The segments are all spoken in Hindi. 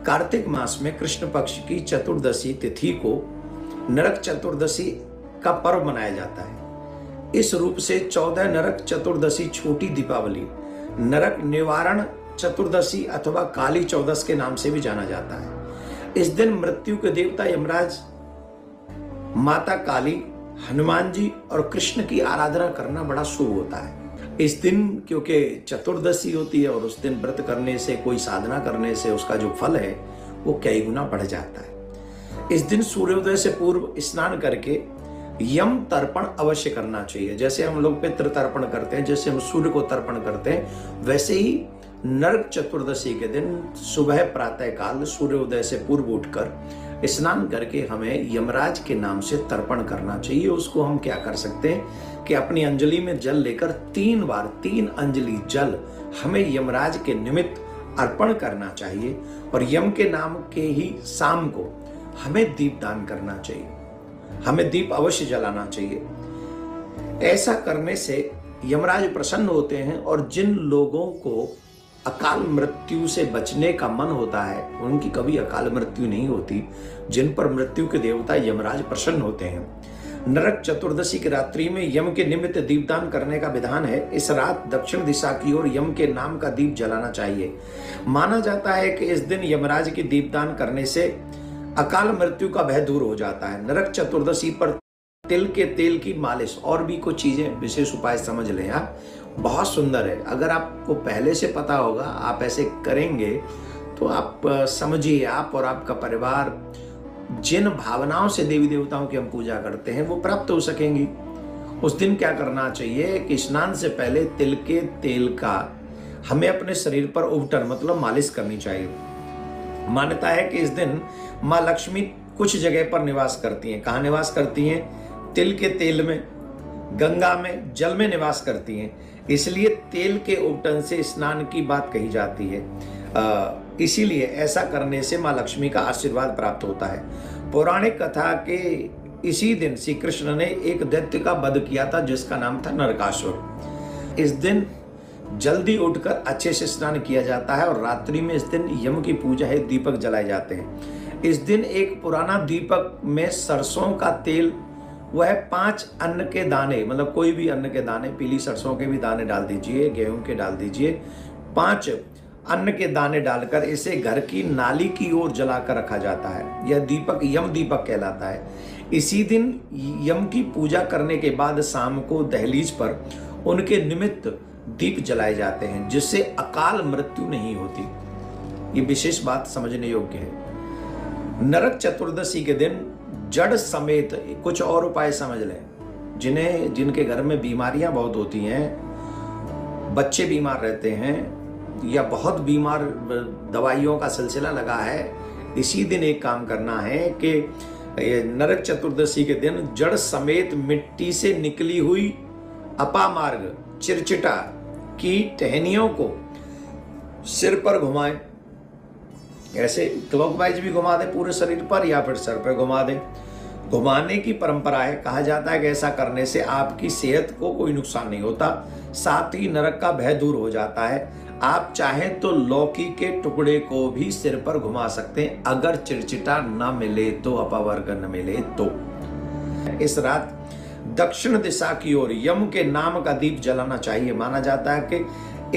कार्तिक मास में कृष्ण पक्ष की चतुर्दशी तिथि को नरक चतुर्दशी का पर्व मनाया जाता है। इस रूप से 14 नरक चतुर्दशी छोटी दीपावली नरक निवारण चतुर्दशी अथवा काली चौदस के नाम से भी जाना जाता है। इस दिन मृत्यु के देवता यमराज, माता काली, हनुमान जी और कृष्ण की आराधना करना बड़ा शुभ होता है। इस दिन क्योंकि चतुर्दशी होती है और उस दिन व्रत करने से, कोई साधना करने से उसका जो फल है वो कई गुना बढ़ जाता है। इस दिन सूर्योदय से पूर्व स्नान करके यम तर्पण अवश्य करना चाहिए। जैसे हम लोग पितृ तर्पण करते हैं, जैसे हम सूर्य को तर्पण करते हैं, वैसे ही नरक चतुर्दशी के दिन सुबह प्रातः काल सूर्योदय से पूर्व उठकर स्नान करके हमें यमराज के नाम से तर्पण करना चाहिए। उसको हम क्या कर सकते हैं कि अपनी अंजलि में जल लेकर 3 बार 3 अंजलि जल हमें यमराज के निमित्त अर्पण करना चाहिए और यम के नाम के ही शाम को हमें दीप दान करना चाहिए। हमें दीप अवश्य जलाना चाहिए। ऐसा करने से यमराज प्रसन्न होते हैं और जिन लोगों को अकाल मृत्यु से बचने का मन होता है उनकी कभी अकाल मृत्यु नहीं होती। जिन पर मृत्यु के देवता यमराज प्रसन्न होते हैं। नरक चतुर्दशी की रात्रि में यम के निमित्त दीपदान करने का विधान है। इस रात दक्षिण दिशा की ओर यम के नाम का दीप जलाना चाहिए। माना जाता है कि इस दिन यमराज की दीपदान करने से अकाल मृत्यु का भय दूर हो जाता है। नरक चतुर्दशी पर तिल के तेल की मालिश और भी कुछ चीजें, विशेष उपाय समझ लें आप, बहुत सुंदर है। अगर आपको पहले से पता होगा, आप ऐसे करेंगे तो आप समझिए, आप और आपका परिवार जिन भावनाओं से देवी देवताओं की हम पूजा करते हैं वो प्राप्त हो सकेंगी। उस दिन क्या करना चाहिए कि स्नान से पहले तिल के तेल का हमें अपने शरीर पर उबटन मतलब मालिश करनी चाहिए। मान्यता है कि इस दिन माँ लक्ष्मी कुछ जगह पर निवास करती हैं। कहाँ निवास करती हैं? तिल के तेल में, गंगा में, जल में निवास करती हैं। इसलिए तेल के उबटन से स्नान की बात कही जाती है। इसीलिए ऐसा करने से माँ लक्ष्मी का आशीर्वाद प्राप्त होता है। पौराणिक कथा के इसी दिन श्री कृष्ण ने एक दैत्य का वध किया था जिसका नाम था नरकासुर। इस दिन जल्दी उठकर अच्छे से स्नान किया जाता है और रात्रि में इस दिन यम की पूजा है, दीपक जलाए जाते हैं। इस दिन एक पुराना दीपक में सरसों का तेल, वह 5 अन्न के दाने, मतलब कोई भी अन्न के दाने, पीली सरसों के भी दाने डाल दीजिए, गेहूं के डाल दीजिए, 5 अन्न के दाने डालकर इसे घर की नाली की ओर जलाकर रखा जाता है। यह दीपक यम दीपक कहलाता है। इसी दिन यम की पूजा करने के बाद शाम को दहलीज पर उनके निमित्त दीप जलाए जाते हैं, जिससे अकाल मृत्यु नहीं होती। ये विशेष बात समझने योग्य है। नरक चतुर्दशी के दिन जड़ समेत कुछ और उपाय समझ लें। जिनके घर में बीमारियां बहुत होती हैं, बच्चे बीमार रहते हैं या बहुत बीमार, दवाइयों का सिलसिला लगा है, इसी दिन एक काम करना है कि नरक चतुर्दशी के दिन जड़ समेत मिट्टी से निकली हुई अपामार्ग चिरचिटा की टहनियों को सिर पर घुमाएं। ऐसे क्लॉकवाइज भी घुमा दे पूरे शरीर पर या फिर सर पर घुमा दे। घुमाने की परंपरा है। कहा जाता है कि ऐसा करने से आपकी सेहत को कोई नुकसान नहीं होता, साथ ही नरक का भय दूर हो जाता है। आप चाहें तो लौकी के टुकड़े को भी सिर पर घुमा सकते हैं, अगर चिरचिटा न मिले तो, अपवर्ग न मिले तो। इस रात दक्षिण दिशा की ओर यम के नाम का दीप जलाना चाहिए। माना जाता है कि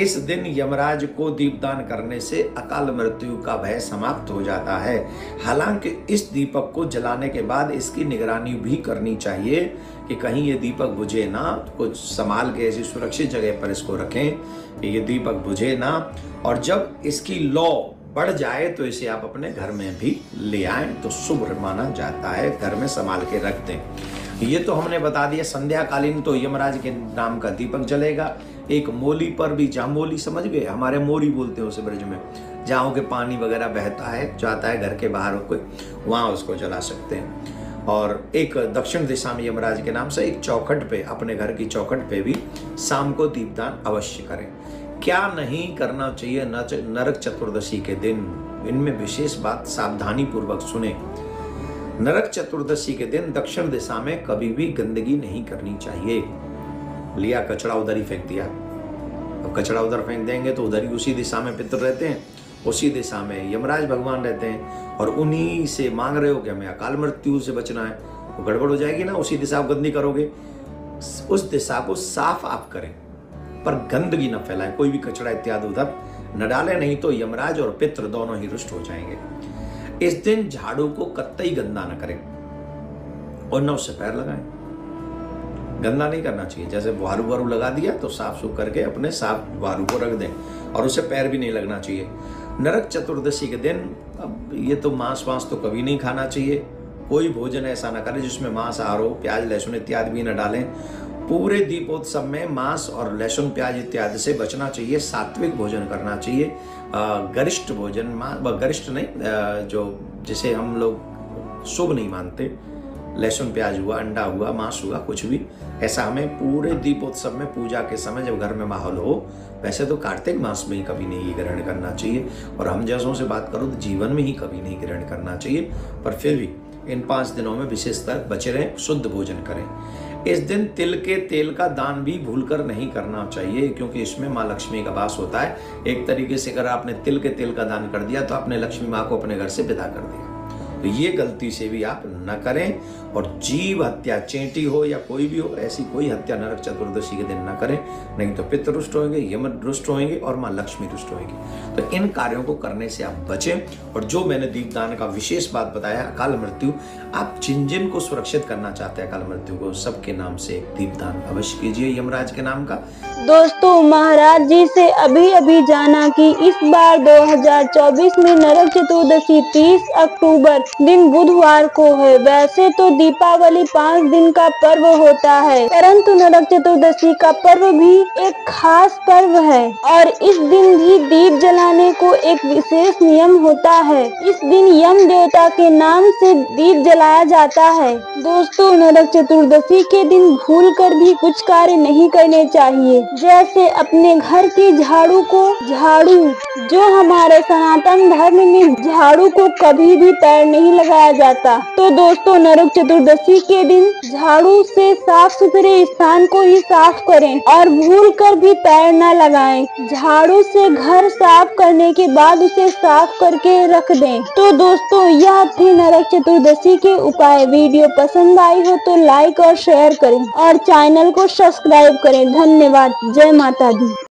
इस दिन यमराज को दीपदान करने से अकाल मृत्यु का भय समाप्त हो जाता है। हालांकि इस दीपक को जलाने के बाद इसकी निगरानी भी करनी चाहिए कि कहीं ये दीपक बुझे ना। कुछ संभाल के ऐसी सुरक्षित जगह पर इसको रखें कि ये दीपक बुझे ना, और जब इसकी लौ बढ़ जाए तो इसे आप अपने घर में भी ले आएं तो शुभ माना जाता है। घर में संभाल के रख दें। ये तो हमने बता दिया। संध्या कालीन तो यमराज के नाम का दीपक जलेगा। एक मोली पर भी, जहाँ मोली समझ गए, हमारे मोरी बोलते हैं उसे ब्रज में, जहाँ के पानी वगैरह बहता है, जाता है घर के बाहर कोई, वहाँ उसको जला सकते हैं। और एक दक्षिण दिशा में यमराज के नाम से एक चौखट पे, अपने घर की चौखट पे भी शाम को दीपदान अवश्य करें। क्या नहीं करना चाहिए नरक चतुर्दशी के दिन, इनमें विशेष बात सावधानी पूर्वक सुने। नरक चतुर्दशी के दिन दक्षिण दिशा में कभी भी गंदगी नहीं करनी चाहिए। लिया कचरा उधर ही फेंक दिया, अब कचरा उधर फेंक देंगे तो उधर ही उसी दिशा में पितर रहते हैं, उसी दिशा में यमराज भगवान रहते हैं और उन्हीं से मांग रहे हो कि हमें अकाल मृत्यु से बचना है, वो गड़बड़ हो जाएगी ना। उसी दिशा आप गंदी करोगे, उस दिशा को साफ आप करें, पर गंदगी न फैलाएं, कोई भी कचरा इत्यादि उधर न डालें, नहीं तो यमराज और पितृ दोनों ही रुष्ट हो जाएंगे। इस दिन झाड़ू को कतई गंदा न करें और न उससे पैर लगाएं। गंदा नहीं करना चाहिए, जैसे वारू वारू लगा दिया तो साफ सुफ करके अपने साफ वारू को रख दें और उसे पैर भी नहीं लगना चाहिए। नरक चतुर्दशी के दिन, अब ये तो मांस वांस तो कभी नहीं खाना चाहिए, कोई भोजन ऐसा ना करें जिसमें मांस आहार हो, प्याज लहसुन इत्यादि भी न डालें। पूरे दीपोत्सव में मांस और लहसुन प्याज इत्यादि से बचना चाहिए, सात्विक भोजन करना चाहिए। गरिष्ठ भोजन, गरिष्ठ नहीं, जो जिसे हम लोग शुभ नहीं मानते, लहसुन प्याज हुआ, अंडा हुआ, मांस हुआ, कुछ भी ऐसा हमें पूरे दीपोत्सव में पूजा के समय जब घर में माहौल हो, वैसे तो कार्तिक मास में ही कभी नहीं ग्रहण करना चाहिए, और हम जैसों से बात करो तो जीवन में ही कभी नहीं ग्रहण करना चाहिए। पर फिर भी इन 5 दिनों में विशेषतर बचे रहें, शुद्ध भोजन करें। इस दिन तिल के तेल का दान भी भूलकर नहीं करना चाहिए, क्योंकि इसमें माँ लक्ष्मी का वास होता है। एक तरीके से अगर आपने तिल के तेल का दान कर दिया तो आपने लक्ष्मी माँ को अपने घर से विदा कर दिया। तो ये गलती से भी आप न करें, और जीव हत्या, चेंटी हो या कोई भी हो, ऐसी कोई हत्या नरक चतुर्दशी के दिन न करें, नहीं तो पितृ रुष्ट होंगे, यम रुष्ट होंगे और माँ लक्ष्मी रुष्ट होंगी। तो इन कार्यों को करने से आप बचें। और जो मैंने दीपदान का विशेष बात बताया, अकाल मृत्यु, आप जिन जिन को सुरक्षित करना चाहते हैं अकाल मृत्यु को, सबके नाम से दीपदान अवश्य कीजिए यमराज के नाम का। दोस्तों, महाराज जी से अभी अभी जाना कि इस बार 2024 में नरक चतुर्दशी 30 अक्टूबर दिन बुधवार को है। वैसे तो दीपावली 5 दिन का पर्व होता है, परंतु नरक चतुर्दशी का पर्व भी एक खास पर्व है, और इस दिन भी दीप जलाने को एक विशेष नियम होता है। इस दिन यम देवता के नाम से दीप जलाया जाता है। दोस्तों, नरक चतुर्दशी के दिन भूलकर भी कुछ कार्य नहीं करने चाहिए, जैसे अपने घर की झाड़ू, जो हमारे सनातन धर्म में झाड़ू को कभी भी पैर नहीं लगाया जाता। तो दोस्तों, नरक चतुर्दशी के दिन झाड़ू से साफ सुथरे स्थान को ही साफ करें और भूलकर भी पैर न लगाएं। झाड़ू से घर साफ करने के बाद उसे साफ करके रख दें। तो दोस्तों, यह थे नरक चतुर्दशी के उपाय। वीडियो पसंद आई हो तो लाइक और शेयर करें और चैनल को सब्सक्राइब करें। धन्यवाद। जय माता दी।